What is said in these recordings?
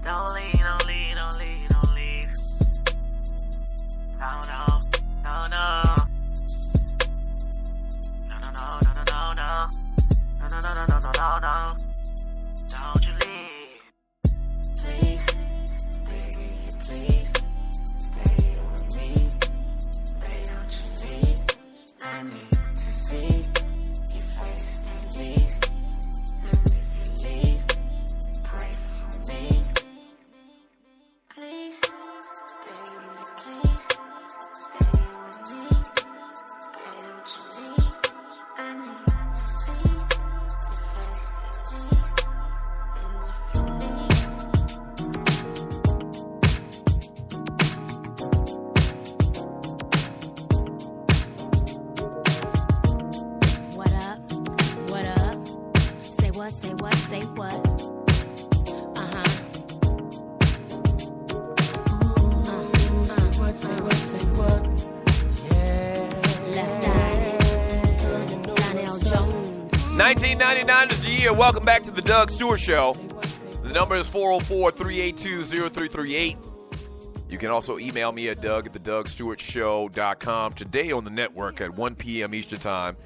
Don't leave, don't leave, don't leave, don't leave. No, no, no, no. No, no, no, no, no, no. No, no, no, no, no, no, no. Don't you leave. Please, begging you, please. Stay with me. Baby, don't you leave. I need to see your face at least. And if you leave, pray for me. Please, baby, please, stay with me. Baby, don't you leave. I need to see your face at least. And if you What up? What up? Say what, say what, say what? Say what? Yeah. Left eye. Donnell Jones. 1999 is the year. Welcome back to the Doug Stewart Show. The number is 404-382-0338. You can also email me at doug@thedugstewartshow.com. Today on the network at 1 p.m. Eastern Time,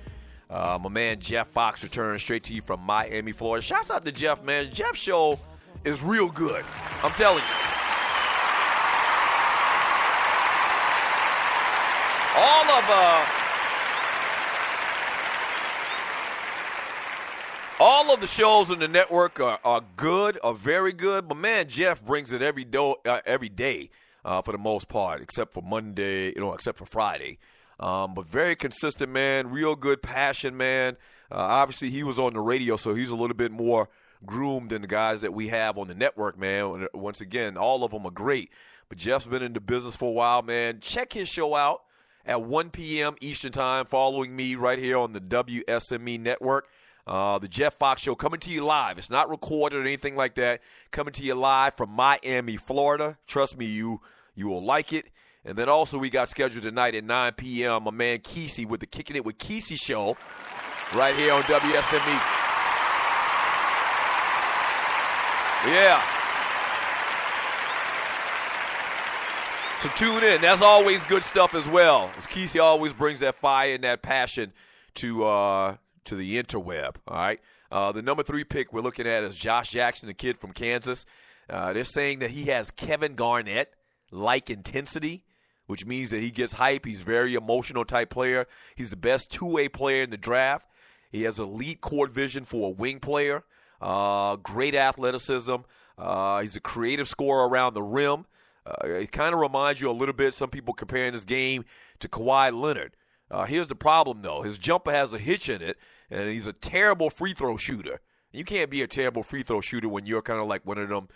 my man Jeff Fox returns straight to you from Miami, Florida. Shouts out to Jeff, man. Jeff's show is real good. I'm telling you. All of the shows on the network are good, are very good. But man, Jeff brings it every day for the most part, except for Monday, except for Friday. But very consistent, man. Real good passion, man. Obviously, he was on the radio, so he's a little bit more groomed than the guys that we have on the network, man. Once again, all of them are great. But Jeff's been in the business for a while, man. Check his show out at 1 p.m. Eastern Time, following me right here on the WSME network. The Jeff Fox Show coming to you live. It's not recorded or anything like that. Coming to you live from Miami, Florida. Trust me, you will like it. And then also we got scheduled tonight at 9 p.m. my man Kesey with the Kicking It with Kesey show right here on WSME. Yeah. So tune in. That's always good stuff as well. As Kesey always brings that fire and that passion to the interweb, all right? The number 3 pick we're looking at is Josh Jackson, the kid from Kansas. They're saying that he has Kevin Garnett-like intensity, which means that he gets hype. He's a very emotional type player. He's the best two-way player in the draft. He has elite court vision for a wing player, great athleticism. He's a creative scorer around the rim. It kind of reminds you a little bit, some people comparing this game to Kawhi Leonard. Here's the problem, though. His jumper has a hitch in it, and he's a terrible free throw shooter. You can't be a terrible free throw shooter when you're kind of like one of them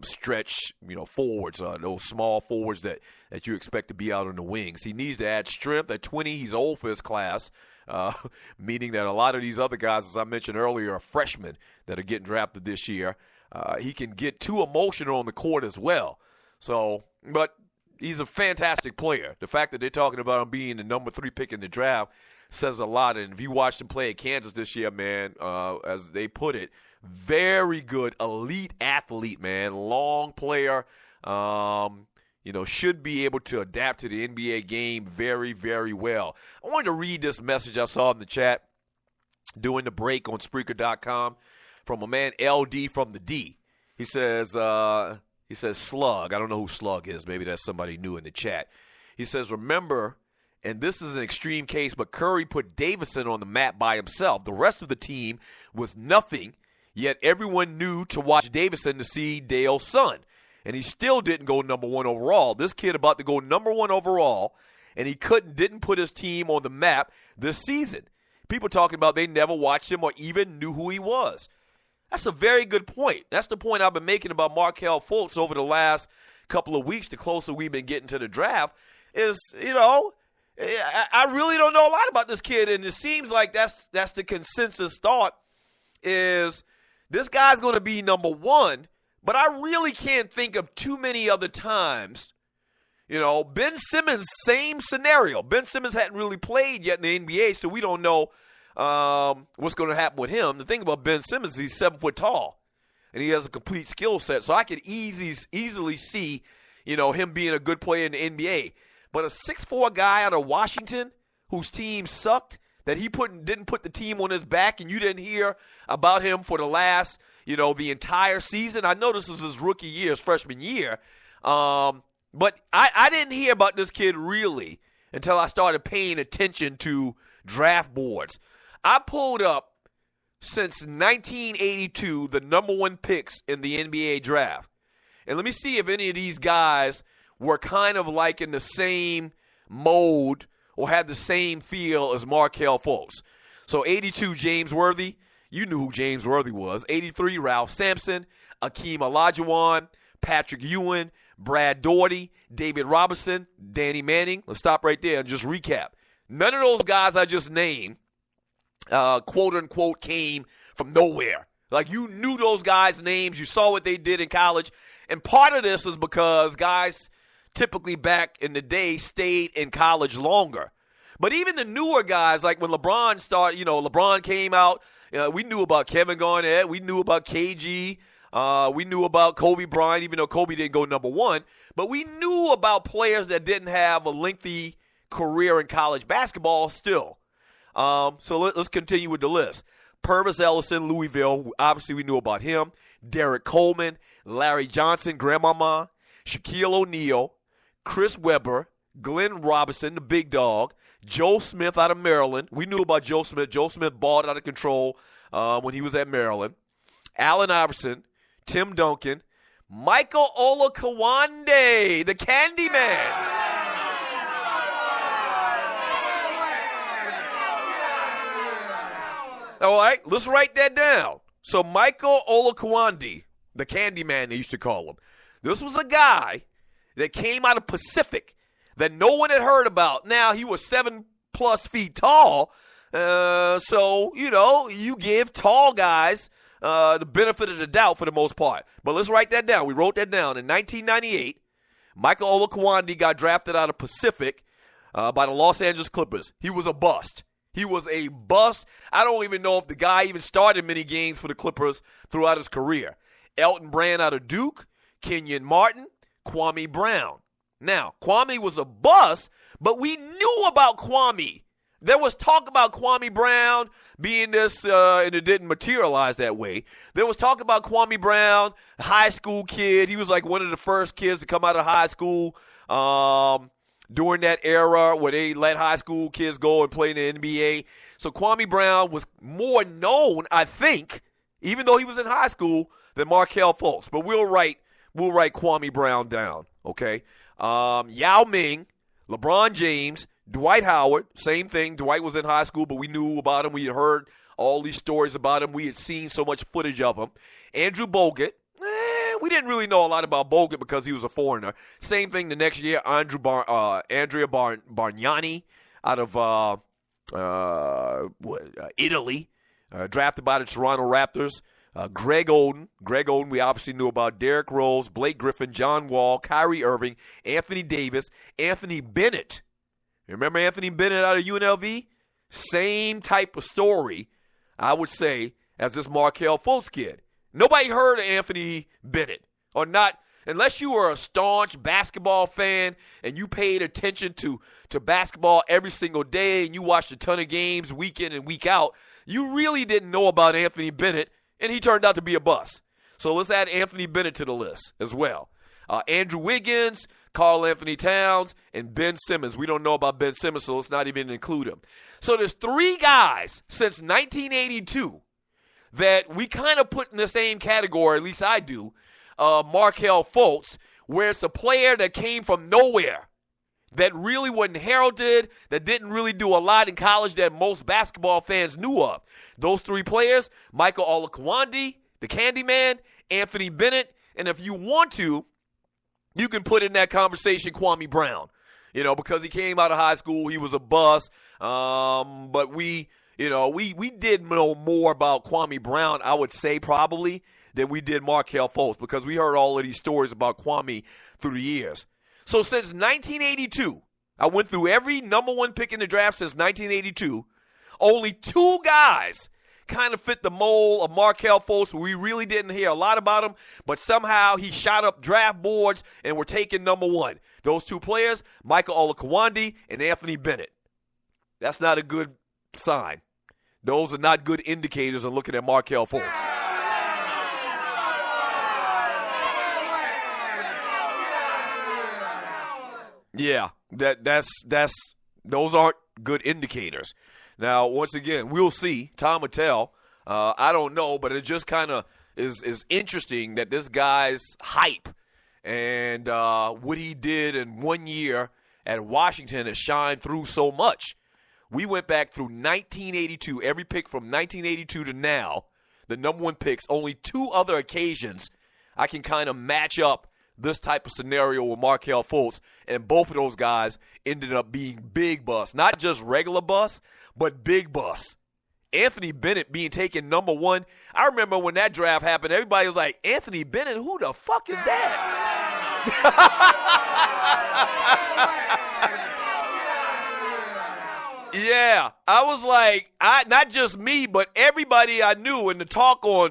stretch, forwards, those small forwards that you expect to be out on the wings. He needs to add strength. At 20, he's old for his class, meaning that a lot of these other guys, as I mentioned earlier, are freshmen that are getting drafted this year. He can get too emotional on the court as well. So, but he's a fantastic player. The fact that they're talking about him being the number 3 pick in the draft says a lot. And if you watched him play at Kansas this year, man, as they put it, very good, elite athlete, man, long player, should be able to adapt to the NBA game very, very well. I wanted to read this message I saw in the chat during the break on Spreaker.com from a man, LD from the D. He says, Slug. I don't know who Slug is. Maybe that's somebody new in the chat. He says, remember, and this is an extreme case, but Curry put Davidson on the map by himself. The rest of the team was nothing, yet everyone knew to watch Davidson to see Dale's son. And he still didn't go number 1 overall. This kid about to go number 1 overall, and he didn't put his team on the map this season. People talking about they never watched him or even knew who he was. That's a very good point. That's the point I've been making about Markelle Fultz over the last couple of weeks, the closer we've been getting to the draft, is, I really don't know a lot about this kid, and it seems like that's the consensus thought is this guy's going to be number 1, but I really can't think of too many other times. Ben Simmons, same scenario. Ben Simmons hadn't really played yet in the NBA, so we don't know what's going to happen with him. The thing about Ben Simmons is he's 7 foot tall. and he has a complete skill set. So I could easily see, him being a good player in the NBA. But a 6'4" guy out of Washington whose team sucked, that he didn't put the team on his back, and you didn't hear about him for the last, the entire season. I know this was his rookie year, his freshman year. But I didn't hear about this kid really until I started paying attention to draft boards. I pulled up, since 1982, the number 1 picks in the NBA draft. And let me see if any of these guys were kind of like in the same mode or had the same feel as Markelle Fultz. So 82, James Worthy. You knew who James Worthy was. 83, Ralph Sampson, Akeem Olajuwon, Patrick Ewing, Brad Daugherty, David Robinson, Danny Manning. Let's stop right there and just recap. None of those guys I just named, quote-unquote, came from nowhere. Like, you knew those guys' names. You saw what they did in college. And part of this is because guys typically back in the day stayed in college longer. But even the newer guys, like when LeBron started, LeBron came out, we knew about Kevin Garnett. We knew about KG. We knew about Kobe Bryant, even though Kobe didn't go number 1. But we knew about players that didn't have a lengthy career in college basketball still. So let's continue with the list. Purvis Ellison, Louisville, obviously we knew about him. Derek Coleman, Larry Johnson, Grandmama, Shaquille O'Neal, Chris Webber, Glenn Robinson, the big dog, Joe Smith out of Maryland. We knew about Joe Smith. Joe Smith balled out of control when he was at Maryland. Allen Iverson, Tim Duncan, Michael Olakawande, the Candyman. All right, let's write that down. So Michael Olakawande, the Candyman they used to call him. This was a guy that came out of Pacific that no one had heard about. Now, he was 7+ feet tall. So, you give tall guys the benefit of the doubt for the most part. But let's write that down. We wrote that down. In 1998, Michael Olakawande got drafted out of Pacific by the Los Angeles Clippers. He was a bust. He was a bust. I don't even know if the guy even started many games for the Clippers throughout his career. Elton Brand out of Duke, Kenyon Martin, Kwame Brown. Now, Kwame was a bust, but we knew about Kwame. There was talk about Kwame Brown being this, and it didn't materialize that way. There was talk about Kwame Brown, high school kid. He was like one of the first kids to come out of high school during that era where they let high school kids go and play in the NBA. So Kwame Brown was more known, I think, even though he was in high school, than Markelle Fultz. But we'll write Kwame Brown down, okay? Yao Ming, LeBron James, Dwight Howard, same thing. Dwight was in high school, but we knew about him. We had heard all these stories about him. We had seen so much footage of him. Andrew Bogut. We didn't really know a lot about Bogut because he was a foreigner. Same thing the next year, Andrea Bargnani out of Italy, drafted by the Toronto Raptors. Greg Oden. Greg Oden, we obviously knew about. Derrick Rose, Blake Griffin, John Wall, Kyrie Irving, Anthony Davis, Anthony Bennett. Remember Anthony Bennett out of UNLV? Same type of story, I would say, as this Markelle Fultz kid. Nobody heard of Anthony Bennett, or not, unless you were a staunch basketball fan and you paid attention to basketball every single day and you watched a ton of games week in and week out. You really didn't know about Anthony Bennett, and he turned out to be a bust. So let's add Anthony Bennett to the list as well. Andrew Wiggins, Karl Anthony Towns, and Ben Simmons. We don't know about Ben Simmons, so let's not even include him. So there's 3 guys since 1982 that we kind of put in the same category, at least I do, Markelle Fultz, where it's a player that came from nowhere, that really wasn't heralded, that didn't really do a lot in college that most basketball fans knew of. Those 3 players, Michael Olakawande, the Candyman, Anthony Bennett, and if you want to, you can put in that conversation Kwame Brown, because he came out of high school, he was a bust, but we did know more about Kwame Brown, I would say probably, than we did Markelle Fultz, because we heard all of these stories about Kwame through the years. So since 1982, I went through every number 1 pick in the draft since 1982. Only 2 guys kind of fit the mold of Markelle Fultz. We really didn't hear a lot about him, but somehow he shot up draft boards and we're taking number one. Those two players, Michael Olakawandi and Anthony Bennett. That's not a good sign. Those are not good indicators of looking at Markelle Fultz. Yeah, those aren't good indicators. Now, once again, we'll see. Time will tell. I don't know, but it just kind of is interesting that this guy's hype and what he did in 1 year at Washington has shined through so much. We went back through 1982, every pick from 1982 to now, the number one picks, only two other occasions I can kind of match up this type of scenario with Markelle Fultz, and both of those guys ended up being big busts. Not just regular busts, but big busts. Anthony Bennett being taken number one. I remember when that draft happened, everybody was like, Anthony Bennett, who the fuck is that? Yeah, I was like, not just me, but everybody I knew, and the talk on,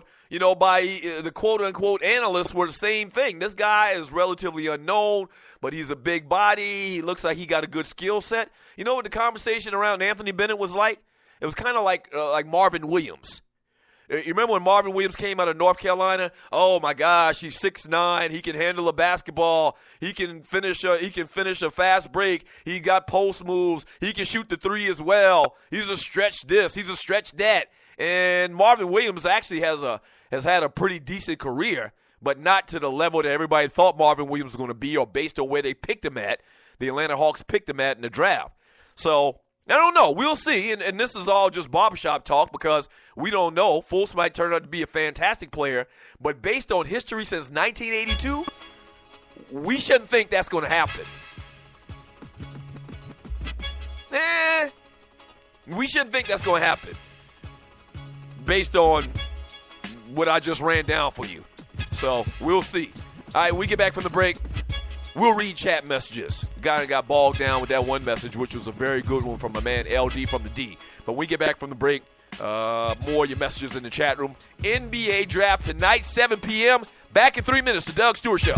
by the quote-unquote analysts were the same thing. This guy is relatively unknown, but he's a big body. He looks like he got a good skill set. You know what the conversation around Anthony Bennett was like? It was kind of like Marvin Williams. You remember when Marvin Williams came out of North Carolina? Oh my gosh, he's 6'9". He can handle a basketball. He can finish a fast break. He got post moves. He can shoot the three as well. He's a stretch this. He's a stretch that. And Marvin Williams actually has had a pretty decent career, but not to the level that everybody thought Marvin Williams was going to be, or based on where they picked him at. The Atlanta Hawks picked him at in the draft. So I don't know. We'll see. And this is all just barbershop talk because we don't know. Fultz might turn out to be a fantastic player, but based on history since 1982, we shouldn't think that's going to happen. We shouldn't think that's going to happen based on what I just ran down for you. So we'll see. All right, when we get back from the break, we'll read chat messages. The guy got bogged down with that one message, which was a very good one from my man LD from the D. But when we get back from the break, more of your messages in the chat room. NBA draft tonight, 7 p.m. Back in 3 minutes, the Doug Stewart Show.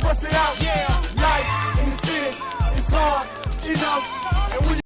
Bust it out, yeah. Life in the city is hard enough, and when